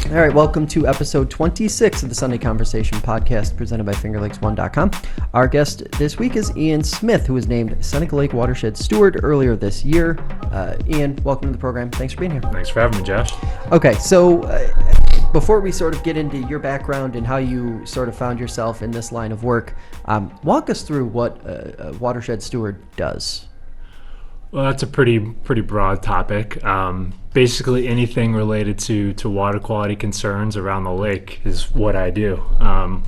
All right, welcome to episode 26 of the Sunday Conversation podcast presented by FingerLakes1.com. Our guest this week is Ian Smith, who was named Seneca Lake Watershed Steward earlier this year. Ian, welcome to the program. Thanks for being here. Thanks for having me, Josh. Okay, so before we sort of get into your background and how you sort of found yourself in this line of work, walk us through what a watershed steward does. Well, that's a pretty broad topic. Basically, anything related to water quality concerns around the lake is what I do.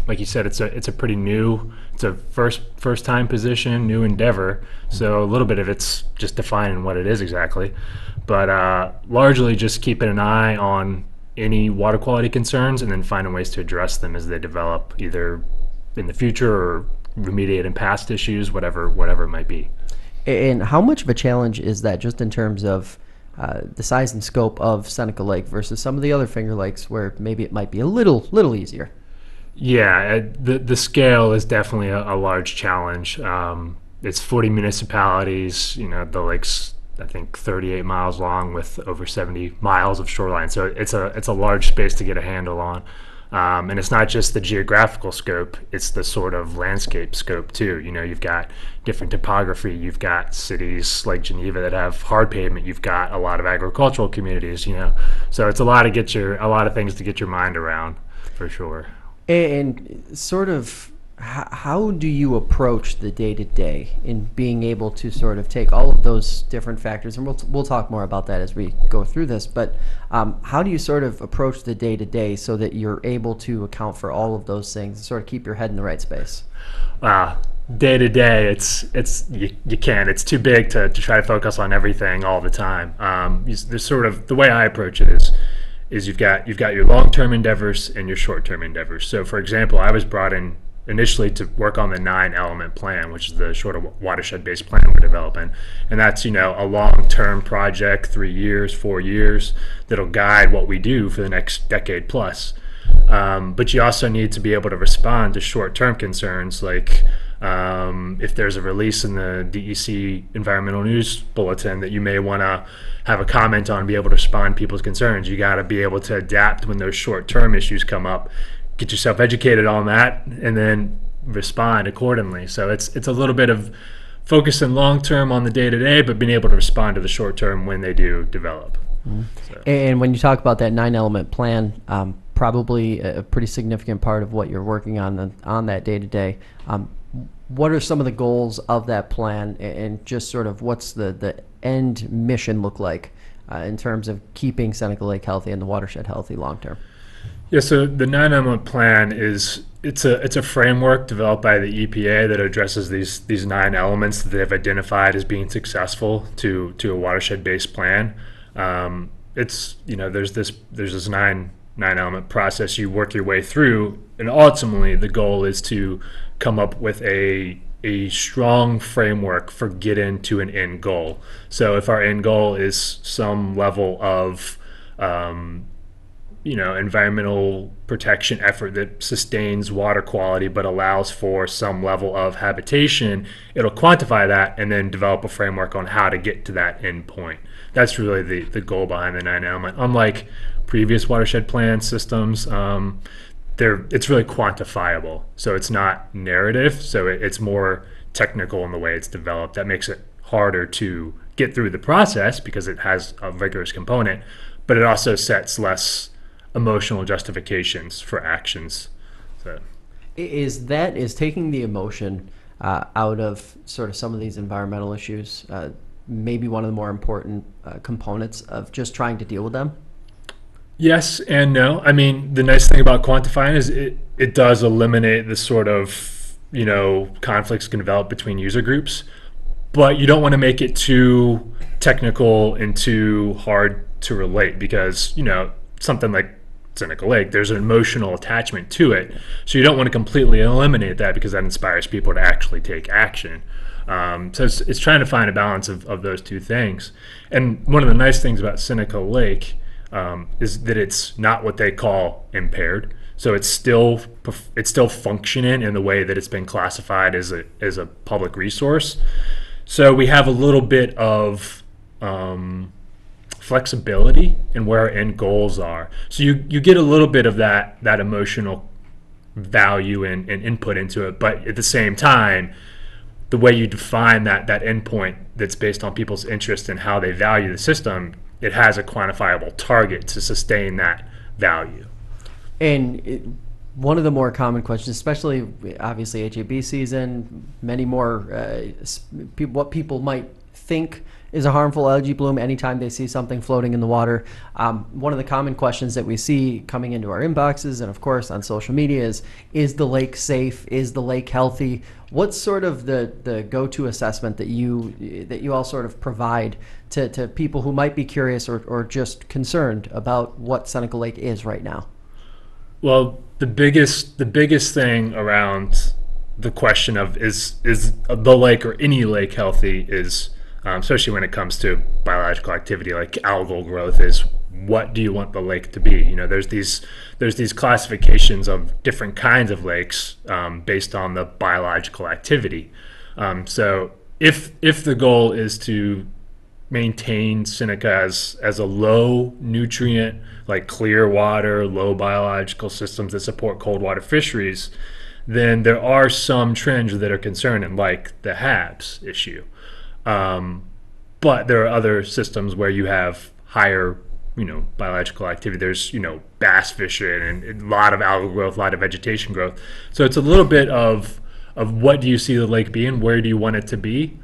Like you said, it's a pretty new, it's a first time position, new endeavor. So a little bit of it's just defining what it is exactly, but largely just keeping an eye on any water quality concerns and then finding ways to address them as they develop, either in the future or remediate in past issues, whatever it might be. And how much of a challenge is that just in terms of the size and scope of Seneca Lake versus some of the other Finger Lakes where maybe it might be a little easier? Yeah, the scale is definitely a large challenge. It's 40 municipalities. The lake's, I think, 38 miles long with over 70 miles of shoreline. So it's a large space to get a handle on. And it's not just the geographical scope, it's the sort of landscape scope too. You've got different topography, you've got cities like Geneva that have hard pavement, you've got a lot of agricultural communities, so it's a lot of things to get your mind around, for sure. And sort of how do you approach the day-to-day in being able to sort of take all of those different factors, and we'll talk more about that as we go through this, but how do you sort of approach the day-to-day so that you're able to account for all of those things and sort of keep your head in the right space? Day-to-day, it's too big to try to focus on everything all the time. There's sort of, the way I approach it is you've got your long-term endeavors and your short-term endeavors. So for example, I was brought in initially to work on the 9-element plan, which is the short watershed-based plan we're developing. And that's, a long-term project, 3 years, 4 years, that'll guide what we do for the next decade plus. But you also need to be able to respond to short-term concerns, like if there's a release in the DEC Environmental News Bulletin that you may want to have a comment on, be able to respond to people's concerns. You got to be able to adapt when those short-term issues come up. Get yourself educated on that and then respond accordingly. So it's a little bit of focusing long term on the day-to-day, but being able to respond to the short term when they do develop. Mm-hmm. So. And when you talk about that 9-element plan, probably a pretty significant part of what you're working on that day-to-day. What are some of the goals of that plan, and just sort of what's the end mission look like in terms of keeping Seneca Lake healthy and the watershed healthy long term? Yeah, so the 9-element plan it's a framework developed by the EPA that addresses these 9 elements that they've identified as being successful to a watershed-based plan. There's this 9-element process you work your way through, and ultimately the goal is to come up with a strong framework for getting to an end goal. So if our end goal is some level of environmental protection effort that sustains water quality but allows for some level of habitation, it'll quantify that and then develop a framework on how to get to that end point. That's really the goal behind the 9-element. Unlike previous watershed plan systems, it's really quantifiable. So it's not narrative, so it's more technical in the way it's developed. That makes it harder to get through the process because it has a rigorous component, but it also sets less emotional justifications for actions. So is taking the emotion out of sort of some of these environmental issues maybe one of the more important components of just trying to deal with them? Yes and no. I mean, the nice thing about quantifying is it does eliminate the sort of conflicts can develop between user groups, but you don't want to make it too technical and too hard to relate, because something like Seneca Lake, there's an emotional attachment to it. So you don't want to completely eliminate that, because that inspires people to actually take action. So it's trying to find a balance of those two things. And one of the nice things about Seneca Lake is that it's not what they call impaired. So it's still functioning in the way that it's been classified as a public resource. So we have a little bit of flexibility in where our end goals are. So you get a little bit of that emotional value and input into it, but at the same time, the way you define that endpoint that's based on people's interest and how they value the system, it has a quantifiable target to sustain that value. And one of the more common questions, especially obviously HAB season, many more what people might think is a harmful algae bloom anytime they see something floating in the water. One of the common questions that we see coming into our inboxes and of course on social media is the lake safe? Is the lake healthy? What's sort of the go-to assessment that you all sort of provide to people who might be curious or just concerned about what Seneca Lake is right now? Well, the biggest thing around the question of is the lake or any lake healthy is, especially when it comes to biological activity like algal growth, is what do you want the lake to be? There's these classifications of different kinds of lakes based on the biological activity. So if the goal is to maintain Seneca as a low nutrient, like clear water, low biological systems that support cold water fisheries, then there are some trends that are concerning, like the HABs issue. But there are other systems where you have higher, biological activity. There's, bass fishing and a lot of algal growth, a lot of vegetation growth. So it's a little bit of what do you see the lake being, where do you want it to be?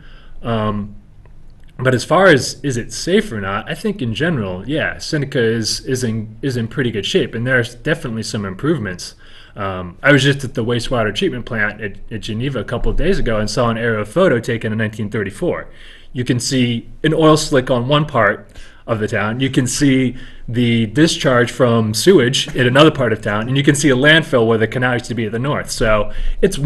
But as far as is it safe or not, I think in general, yeah, Seneca is in pretty good shape, and there's definitely some improvements. I was just at the wastewater treatment plant at Geneva a couple of days ago and saw an aerial photo taken in 1934. You can see an oil slick on one part of the town. You can see the discharge from sewage in another part of town, and you can see a landfill where the canal used to be at the north. So it's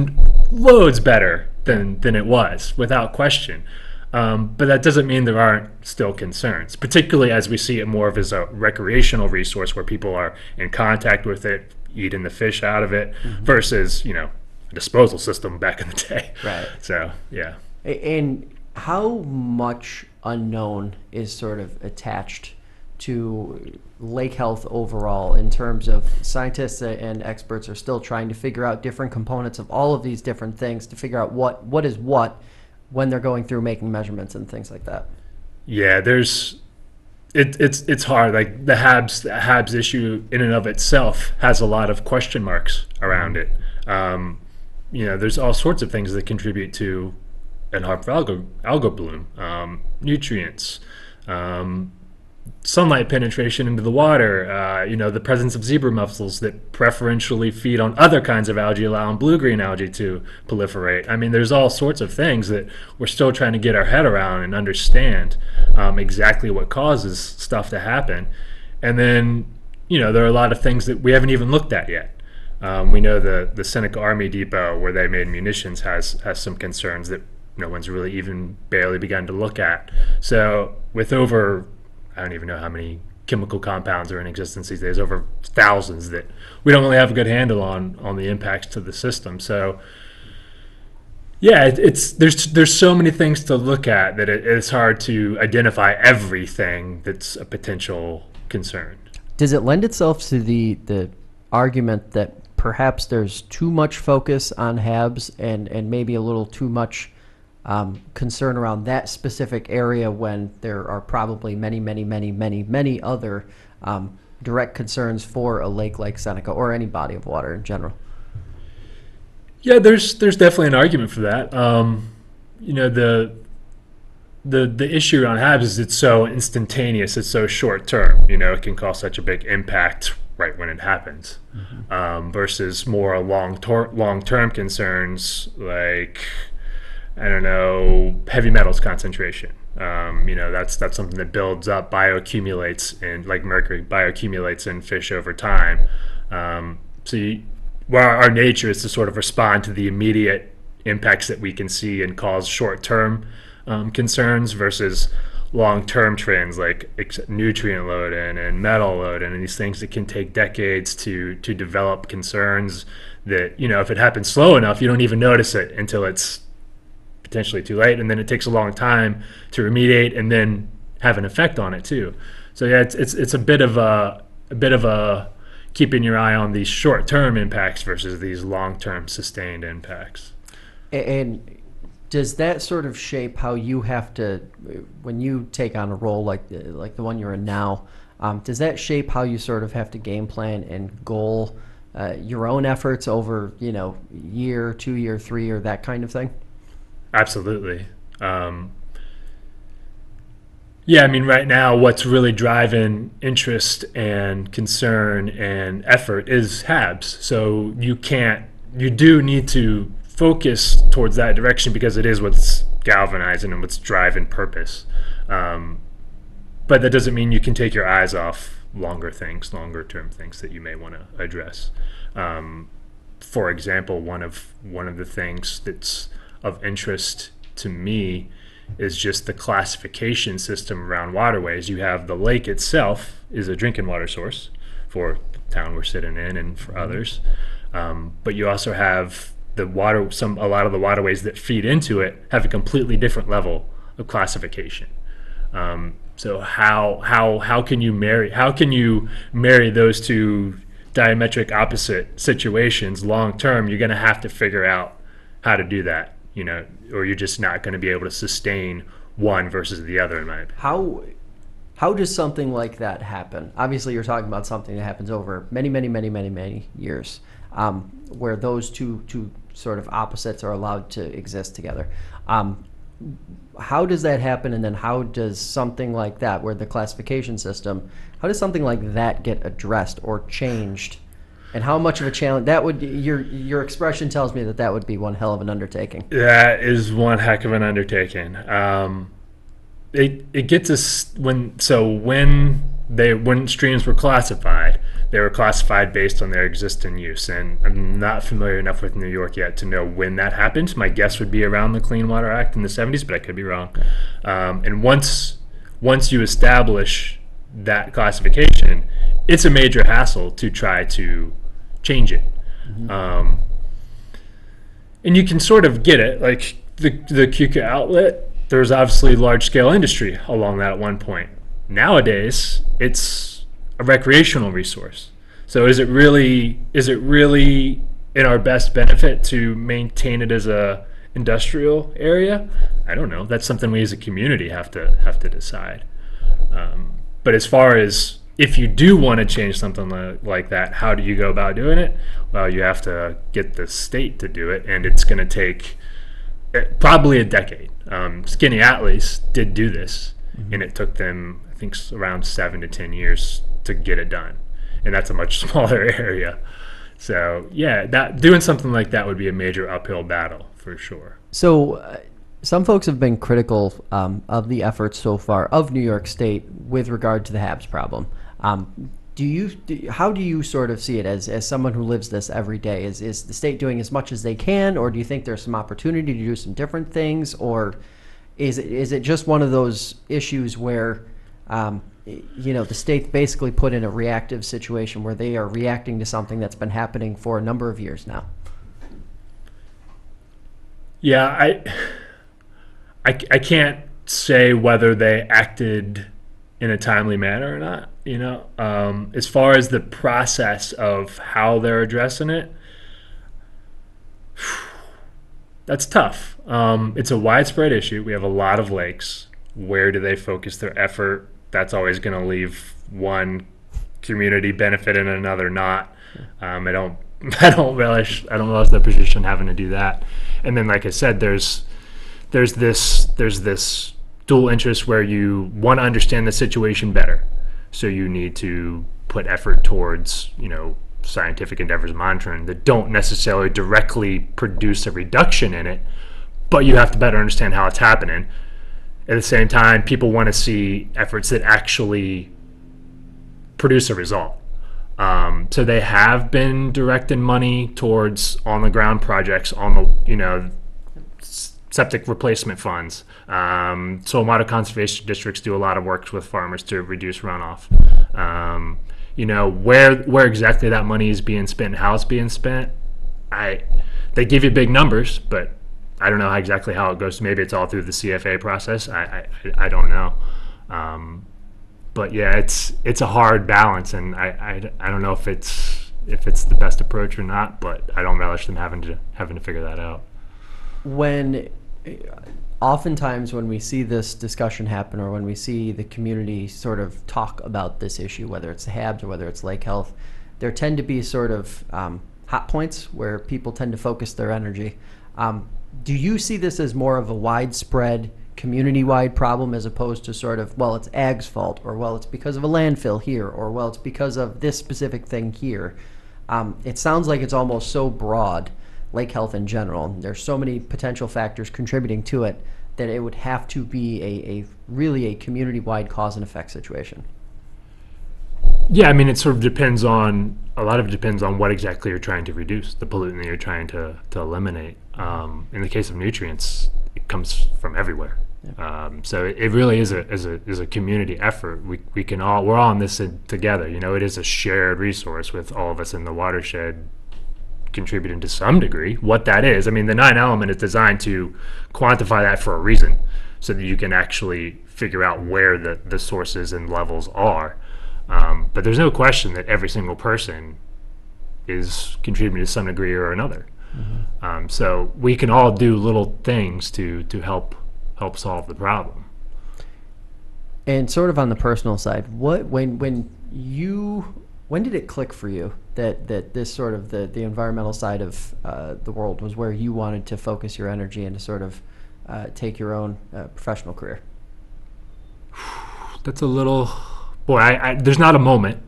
loads better than it was, without question. But that doesn't mean there aren't still concerns, particularly as we see it more of as a recreational resource where people are in contact with it, eating the fish out of it, versus, a disposal system back in the day. Right. So, yeah. And how much unknown is sort of attached to lake health overall in terms of scientists and experts are still trying to figure out different components of all of these different things to figure out what is what when they're going through making measurements and things like that? Yeah, it's hard. Like the HABs issue in and of itself has a lot of question marks around it. There's all sorts of things that contribute to an harmful algal bloom, nutrients, sunlight penetration into the water, the presence of zebra mussels that preferentially feed on other kinds of algae, allowing blue-green algae to proliferate. I mean, there's all sorts of things that we're still trying to get our head around and understand exactly what causes stuff to happen. And then, there are a lot of things that we haven't even looked at yet. We know the Seneca Army Depot, where they made munitions, has some concerns that no one's really even barely begun to look at. So with over, I don't even know how many chemical compounds are in existence these days, over thousands, that we don't really have a good handle on the impacts to the system. So yeah, there's so many things to look at that it's hard to identify everything that's a potential concern. Does it lend itself to the argument that perhaps there's too much focus on HABs and maybe a little too much concern around that specific area when there are probably many other direct concerns for a lake like Seneca or any body of water in general? Yeah, there's definitely an argument for that. The issue around HABs is it's so instantaneous, it's so short term. It can cause such a big impact right when it happens, versus more long term concerns like, I don't know, heavy metals concentration. That's something that builds up, bioaccumulates, and like mercury bioaccumulates in fish over time. Our nature is to sort of respond to the immediate impacts that we can see and cause short-term concerns versus long-term trends like nutrient loading and metal loading and these things that can take decades to develop concerns that, if it happens slow enough, you don't even notice it until it's potentially too late, and then it takes a long time to remediate and then have an effect on it too. So yeah, it's a bit of a keeping your eye on these short-term impacts versus these long-term sustained impacts. And does that sort of shape how you have to, when you take on a role like the one you're in now, does that shape how you sort of have to game plan and goal your own efforts over, year, 2 year, 3 year, that kind of thing? Absolutely. Yeah, I mean, right now, what's really driving interest and concern and effort is HABs. So you do need to focus towards that direction because it is what's galvanizing and what's driving purpose. But that doesn't mean you can take your eyes off longer term things that you may want to address. For example, one of the things that's of interest to me is just the classification system around waterways. You have the lake itself is a drinking water source for the town we're sitting in and for others, but you also have a lot of the waterways that feed into it have a completely different level of classification. So how can you marry those two diametric opposite situations long term? You're going to have to figure out how to do that, or you're just not going to be able to sustain one versus the other, in my opinion. How does something like that happen? Obviously, you're talking about something that happens over many, many, many, many, many years, where those two sort of opposites are allowed to exist together. How does that happen, and then how does something like that, where the classification system, how does something like that get addressed or changed? And how much of a challenge that would? Your expression tells me that would be one hell of an undertaking. That is one heck of an undertaking. It gets us when streams were classified, they were classified based on their existing use, and I'm not familiar enough with New York yet to know when that happened. My guess would be around the Clean Water Act in the 70s, but I could be wrong. And once you establish that classification, it's a major hassle to try to change it. And you can sort of get it, like the Keuka outlet. There's obviously large-scale industry along that at one point. Nowadays, it's a recreational resource. So is it really in our best benefit to maintain it as a industrial area? I don't know. That's something we as a community have to decide. But as far as if you do want to change something like that, how do you go about doing it? Well, you have to get the state to do it, and it's going to take probably a decade. Skinny Atlas did do this, and it took them, I think, around 7 to 10 years to get it done, and that's a much smaller area. So yeah, doing something like that would be a major uphill battle for sure. So some folks have been critical of the efforts so far of New York State with regard to the HABs problem. How do you sort of see it as someone who lives this every day? Is the state doing as much as they can, or do you think there's some opportunity to do some different things, or is it just one of those issues where the state's basically put in a reactive situation where they are reacting to something that's been happening for a number of years now? Yeah, I can't say whether they acted in a timely manner or not. As far as the process of how they're addressing it, that's tough. It's a widespread issue. We have a lot of lakes. Where do they focus their effort? That's always going to leave one community benefiting and another not. I don't relish the position having to do that. And then, like I said, there's this dual interest where you want to understand the situation better. So you need to put effort towards, scientific endeavors monitoring that don't necessarily directly produce a reduction in it, but you have to better understand how it's happening. At the same time, people want to see efforts that actually produce a result. So they have been directing money towards on-the-ground projects on the, septic replacement funds. So water conservation districts do a lot of work with farmers to reduce runoff. Where exactly that money is being spent, how it's being spent, they give you big numbers, but I don't know exactly how it goes. Maybe it's all through the CFA process. I don't know. but yeah, it's a hard balance, and I don't know if it's the best approach or not, but I don't relish them having to figure that out. When oftentimes when we see this discussion happen, or when we see the community sort of talk about this issue, whether it's the HABs or whether it's lake health, there tend to be sort of hot points where people tend to focus their energy. Do you see this as more of a widespread community-wide problem, as opposed to sort of, well, it's ag's fault, or well, it's because of a landfill here, or well, it's because of this specific thing here? It sounds like it's almost so broad, lake health in general. There's so many potential factors contributing to it that it would have to be a really a community-wide cause and effect situation. Yeah, I mean, it sort of depends on, a lot of it depends on what exactly you're trying to reduce, the pollutant that you're trying to eliminate. In the case of nutrients, it comes from everywhere. Yeah. So it really is a community effort. We're all in this together. You know, it is a shared resource with all of us in the watershed contributing to some degree. What that is, I mean, the 9 element is designed to quantify that for a reason, so that you can actually figure out where the sources and levels are. But there's no question that every single person is contributing to some degree or another. Mm-hmm. So we can all do little things to help solve the problem. And sort of on the personal side, when did it click for you that this sort of the environmental side of the world was where you wanted to focus your energy and to sort of take your own professional career? That's a little... Boy, there's not a moment.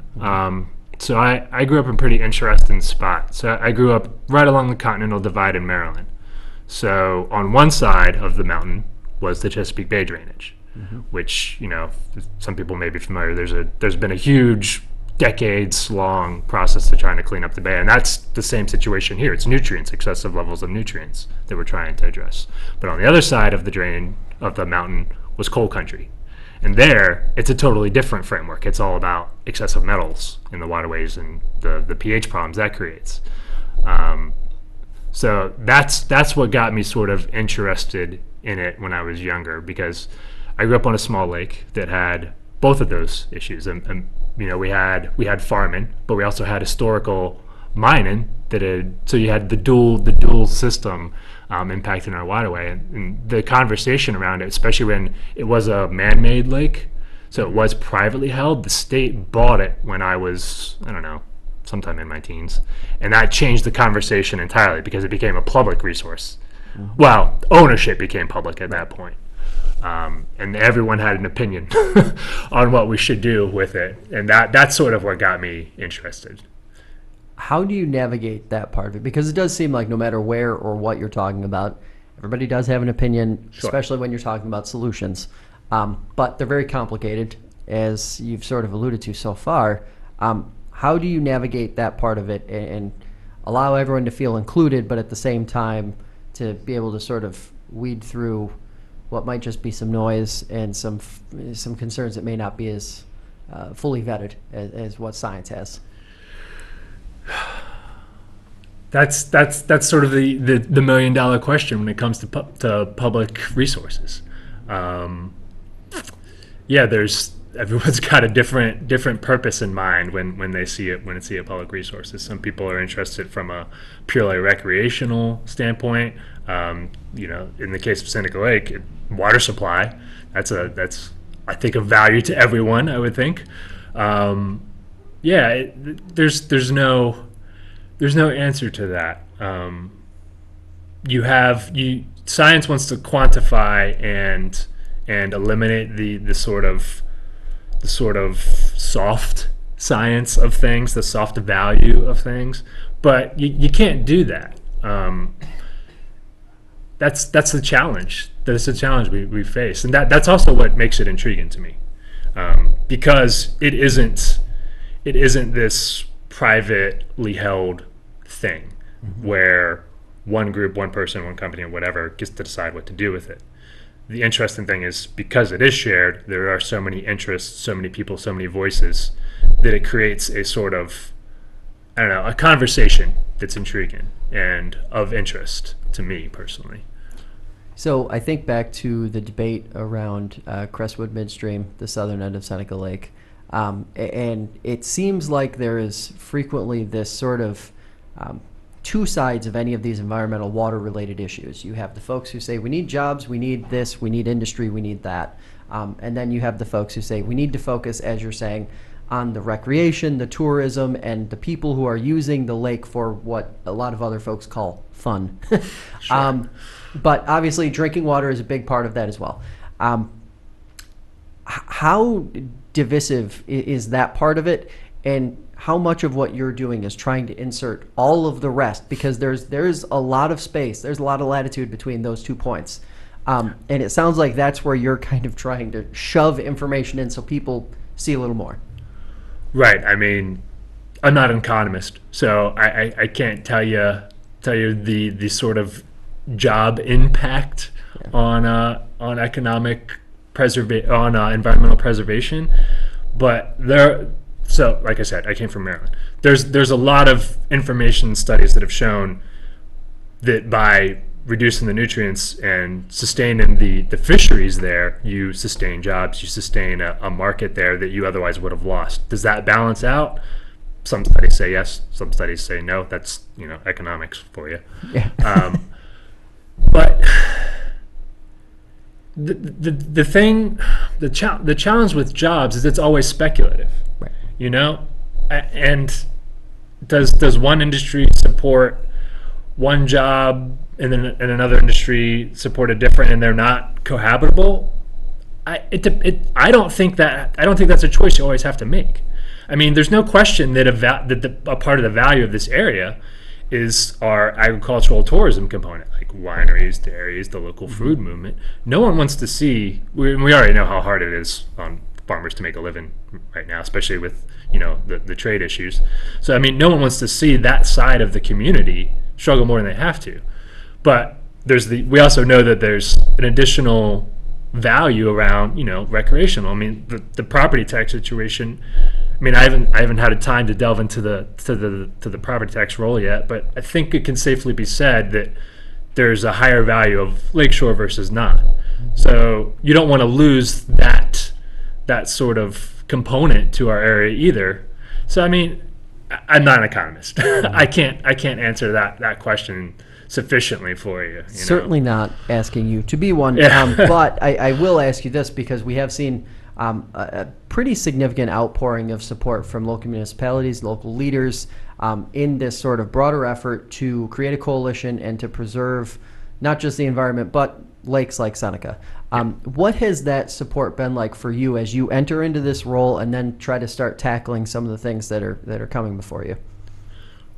So I grew up in a pretty interesting spot. So I grew up right along the Continental Divide in Maryland. So on one side of the mountain was the Chesapeake Bay drainage, mm-hmm. which, you know, some people may be familiar. There's been a huge, decades-long process to trying to clean up the bay, and that's the same situation here. It's nutrients, excessive levels of nutrients that we're trying to address. But on the other side of the drain of the mountain was coal country. And there, it's a totally different framework. It's all about excessive metals in the waterways and the pH problems that creates. So that's what got me sort of interested in it when I was younger, because I grew up on a small lake that had both of those issues. And you know, we had farming, but we also had historical mining so you had the dual system impacting our waterway, and the conversation around it, especially when it was a man-made lake, so it was privately held. The state bought it when I was, I don't know, sometime in my teens, and that changed the conversation entirely because it became a public resource. Mm-hmm. Well, ownership became public at that point, and everyone had an opinion on what we should do with it, and that's sort of what got me interested. How do you navigate that part of it? Because it does seem like no matter where or what you're talking about, everybody does have an opinion, sure. Especially when you're talking about solutions. But they're very complicated, as you've sort of alluded to so far. How do you navigate that part of it and allow everyone to feel included, but at the same time to be able to sort of weed through what might just be some noise and some concerns that may not be as fully vetted as what science has? That's sort of the $1 million question when it comes to public resources. Everyone's got a different purpose in mind when they see a public resources. Some people are interested from a purely recreational standpoint. You know, in the case of Seneca Lake, water supply, that's I think of value to everyone, I would think. There's no answer to that. Science wants to quantify and eliminate the sort of soft science of things, the soft value of things, but you can't do that. That's the challenge. That's the challenge we face, and that's also what makes it intriguing to me, because it isn't this privately held thing, mm-hmm. where one group, one person, one company, or whatever gets to decide what to do with it. The interesting thing is, because it is shared, there are so many interests, so many people, so many voices, that it creates a sort of, I don't know, a conversation that's intriguing and of interest to me personally. So I think back to the debate around Crestwood Midstream, the southern end of Seneca Lake, and it seems like there is frequently this sort of two sides of any of these environmental water-related issues. You have the folks who say we need jobs, we need this, we need industry, we need that, and then you have the folks who say we need to focus, as you're saying, on the recreation, the tourism, and the people who are using the lake for what a lot of other folks call fun. Sure. But obviously, drinking water is a big part of that as well. How divisive is that part of it, and how much of what you're doing is trying to insert all of the rest? Because there's a lot of space, there's a lot of latitude between those 2 points, and it sounds like that's where you're kind of trying to shove information in so people see a little more. Right. I mean, I'm not an economist, so I can't tell you the sort of job impact on economic environmental preservation, but so like I said, I came from Maryland. There's a lot of information studies that have shown that by reducing the nutrients and sustaining the fisheries there, you sustain jobs, you sustain a market there that you otherwise would have lost. Does that balance out? Some studies say yes, some studies say no. That's economics for you. Yeah. But the challenge with jobs is it's always speculative. Right. And does one industry support one job and then another industry support a different, and they're not cohabitable? I don't think that's a choice you always have to make. I mean, there's no question that a part of the value of this area is our agricultural tourism component, like wineries, dairies, the local food movement. No one wants to see. We already know how hard it is on farmers to make a living right now, especially with the trade issues. So I mean, no one wants to see that side of the community struggle more than they have to. But we also know that there's an additional value around recreational. I mean, the property tax situation. I mean, I haven't had a time to delve into the property tax role yet, but I think it can safely be said that there's a higher value of lakeshore versus not. So you don't want to lose that sort of component to our area either. So I mean, I'm not an economist. I can't answer that question sufficiently for you. Certainly not asking you to be one, Yeah. But I will ask you this, because we have seen a pretty significant outpouring of support from local municipalities, local leaders, in this sort of broader effort to create a coalition and to preserve not just the environment, but lakes like Seneca. What has that support been like for you as you enter into this role and then try to start tackling some of the things that are coming before you?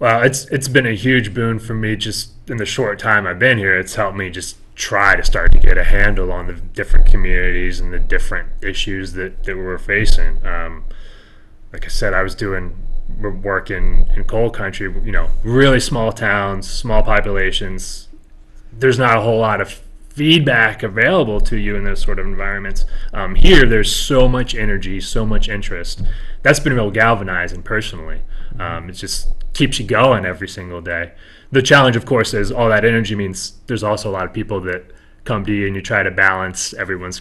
Well, it's been a huge boon for me just in the short time I've been here. It's helped me just try to start to get a handle on the different communities and the different issues that we're facing. Like I said, I was doing work in coal country, really small towns, small populations. There's not a whole lot of feedback available to you in those sort of environments. Here, there's so much energy, so much interest. That's been real galvanizing personally. It just keeps you going every single day. The challenge, of course, is all that energy means there's also a lot of people that come to you, and you try to balance everyone's,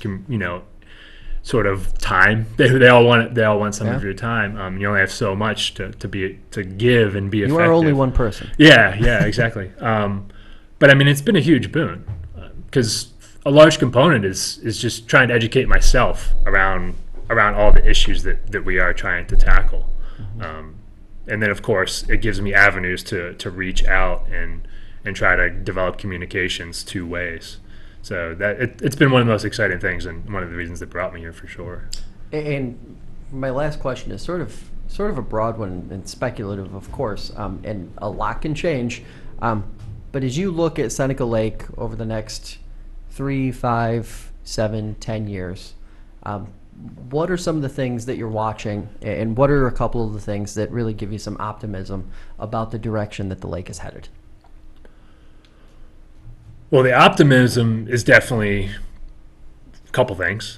sort of time. They all want some of your time. You only have so much to give and be effective. You are only one person. Yeah, exactly. But I mean, it's been a huge boon because a large component is just trying to educate myself around all the issues that we are trying to tackle. And then, of course, it gives me avenues to reach out and try to develop communications two ways. So that it's been one of the most exciting things, and one of the reasons that brought me here for sure. And my last question is sort of a broad one and speculative, of course, and a lot can change. But as you look at Seneca Lake over the next 3, 5, 7, 10 years, what are some of the things that you're watching, and what are a couple of the things that really give you some optimism about the direction that the lake is headed? Well, the optimism is definitely a couple things.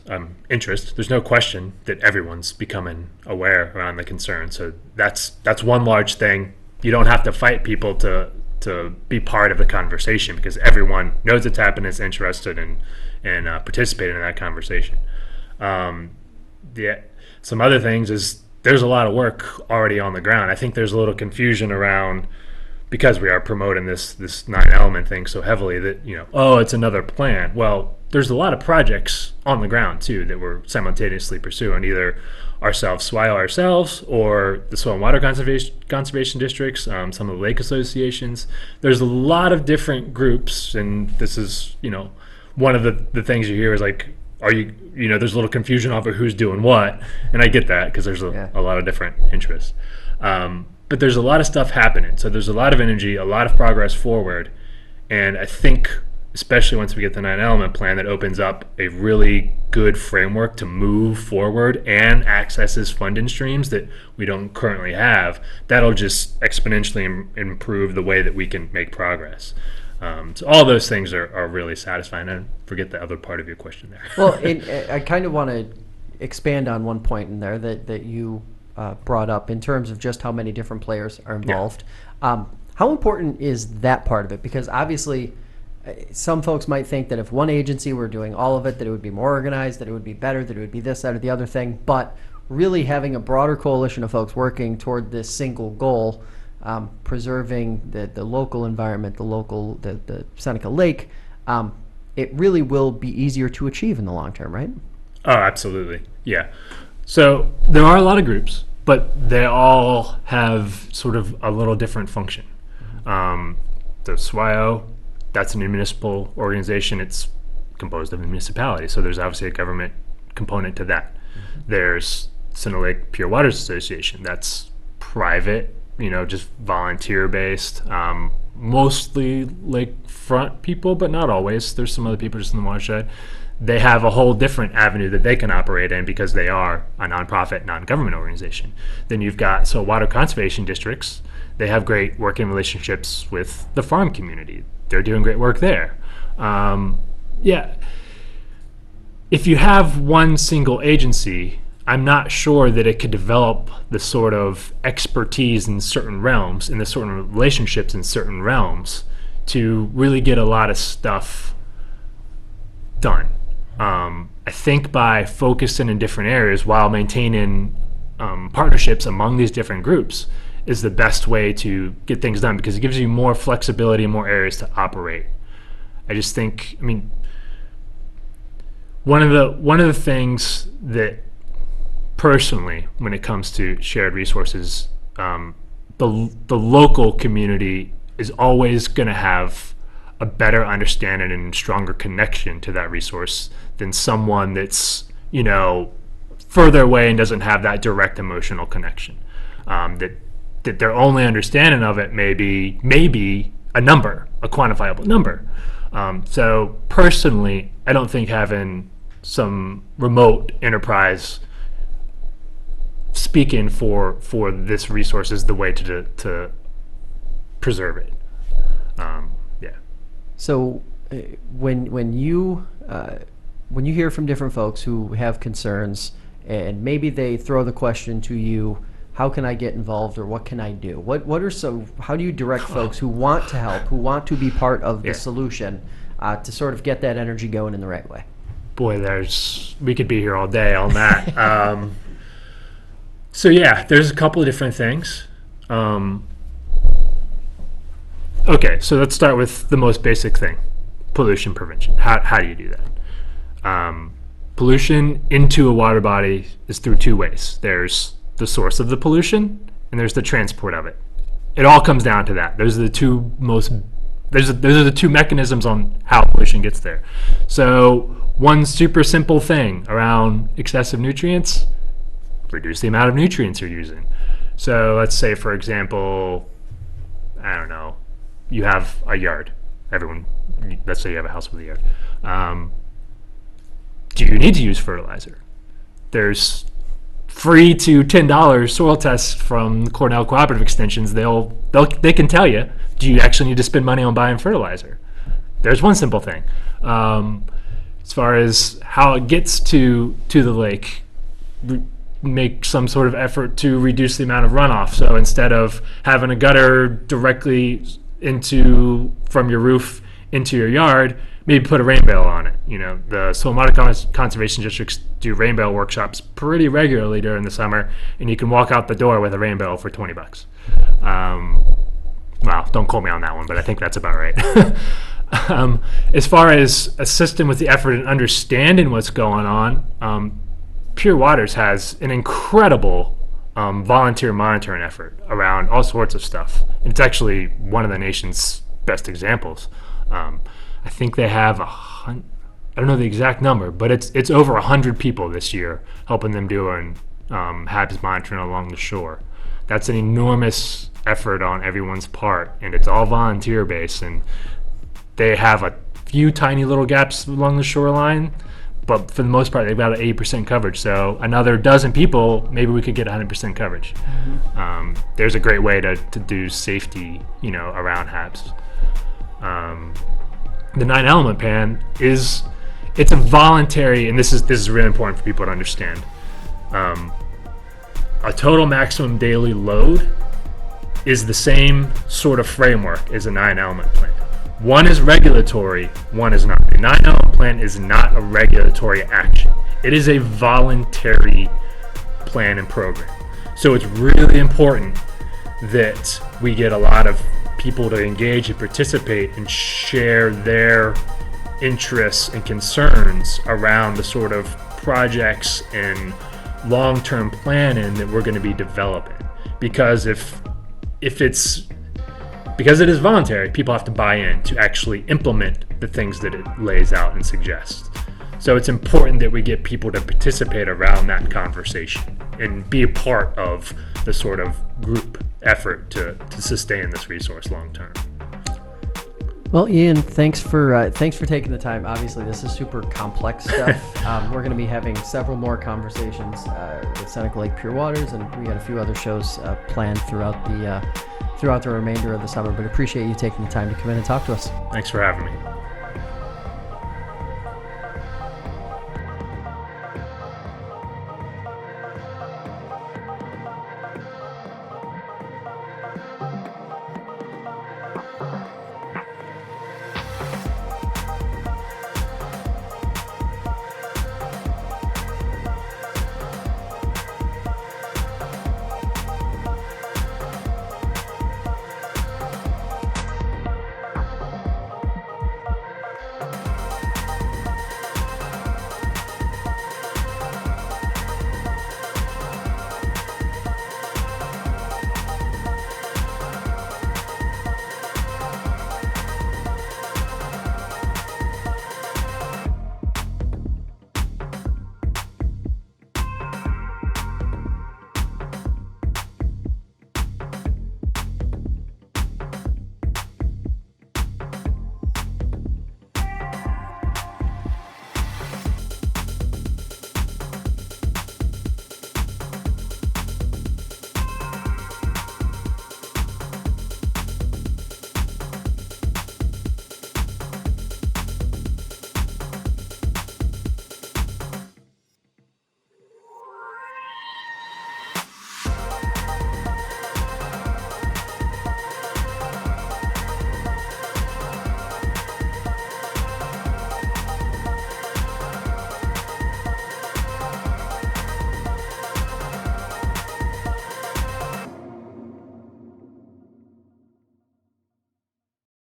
Interest. There's no question that everyone's becoming aware around the concern. So that's one large thing. You don't have to fight people to to be part of the conversation, because everyone knows it's happening, is interested in participating in that conversation. Some other things is there's a lot of work already on the ground. I think there's a little confusion around, because we are promoting this 9-element thing so heavily, that, oh, it's another plan. Well, there's a lot of projects on the ground too that we're simultaneously pursuing, either ourselves, or the soil and water conservation districts, some of the lake associations. There's a lot of different groups, and this is, one of the things you hear is like, there's a little confusion over who's doing what, and I get that, because there's a lot of different interests. But there's a lot of stuff happening, so there's a lot of energy, a lot of progress forward, and I think, especially once we get the 9-element plan, that opens up a really good framework to move forward and accesses funding streams that we don't currently have. That'll just exponentially improve the way that we can make progress. So all those things are really satisfying. I forget the other part of your question there. Well, I kind of want to expand on one point in there that you brought up in terms of just how many different players are involved. Yeah. How important is that part of it? Because obviously, some folks might think that if one agency were doing all of it, that it would be more organized, that it would be better, that it would be this, that, or the other thing. But really having a broader coalition of folks working toward this single goal, preserving the local environment, the Seneca Lake, it really will be easier to achieve in the long term, right? Oh, absolutely. Yeah. So there are a lot of groups, but they all have sort of a little different function. The SWIO, that's a municipal organization. It's composed of a municipality, so there's obviously a government component to that. There's Seneca Lake Pure Waters Association. That's private, just volunteer-based, mostly lakefront people, but not always. There's some other people just in the watershed. They have a whole different avenue that they can operate in because they are a nonprofit, non-government organization. Then you've got water conservation districts. They have great working relationships with the farm community. They're doing great work there. If you have one single agency, I'm not sure that it could develop the sort of expertise in certain realms and the sort of relationships in certain realms to really get a lot of stuff done. I think by focusing in different areas while maintaining partnerships among these different groups is the best way to get things done, because it gives you more flexibility and more areas to operate. I just think, one of the things that personally, when it comes to shared resources, the local community is always going to have a better understanding and stronger connection to that resource than someone that's further away and doesn't have that direct emotional connection. That their only understanding of it may be a number, a quantifiable number. So personally, I don't think having some remote enterprise speaking for this resource is the way to preserve it. So when you hear from different folks who have concerns, and maybe they throw the question to you, how can I get involved, or what can I do? How do you direct folks who want to help, who want to be part of the solution, to sort of get that energy going in the right way? Boy, we could be here all day on that. There's a couple of different things. Okay, so let's start with the most basic thing, pollution prevention. How do you do that? Pollution into a water body is through two ways. There's the source of the pollution, and there's the transport of it. It all comes down to that. Those are the two those are the two mechanisms on how pollution gets there. So one super simple thing around excessive nutrients, reduce the amount of nutrients you're using. So let's say, for example, I don't know, you have a yard. Let's say you have a house with a yard. Do you need to use fertilizer? There's free to $10 soil tests from Cornell Cooperative Extensions. They can tell you, do you actually need to spend money on buying fertilizer? There's one simple thing. As far as how it gets to the lake, make some sort of effort to reduce the amount of runoff. So instead of having a gutter directly from your roof into your yard, maybe put a rain barrel on it. The Soil Conservation Districts do rain barrel workshops pretty regularly during the summer, and you can walk out the door with a rain barrel for $20. Well, don't quote me on that one, but I think that's about right. As far as assisting with the effort and understanding what's going on, Pure Waters has an incredible volunteer monitoring effort around all sorts of stuff. And it's actually one of the nation's best examples. I think they have I don't know the exact number, but it's over 100 people this year helping them doing HABs monitoring along the shore. That's an enormous effort on everyone's part, and it's all volunteer based, and they have a few tiny little gaps along the shoreline, but for the most part they've got an 80% coverage. So another dozen people, maybe we could get 100% coverage. There's a great way to do safety around HABs. The 9 element plan it's a voluntary, and this is really important for people to understand. A total maximum daily load is the same sort of framework as a 9 element plan. One is regulatory, one is not. The 9 element plan is not a regulatory action. It is a voluntary plan and program. So it's really important that we get a lot of people to engage and participate and share their interests and concerns around the sort of projects and long-term planning that we're going to be developing. Because because it is voluntary, people have to buy in to actually implement the things that it lays out and suggests. So it's important that we get people to participate around that conversation and be a part of the sort of group effort to sustain this resource long term. Well, Ian, thanks for taking the time. Obviously, this is super complex stuff. We're going to be having several more conversations with Seneca Lake Pure Waters, and we got a few other shows planned throughout the remainder of the summer. But appreciate you taking the time to come in and talk to us. Thanks for having me.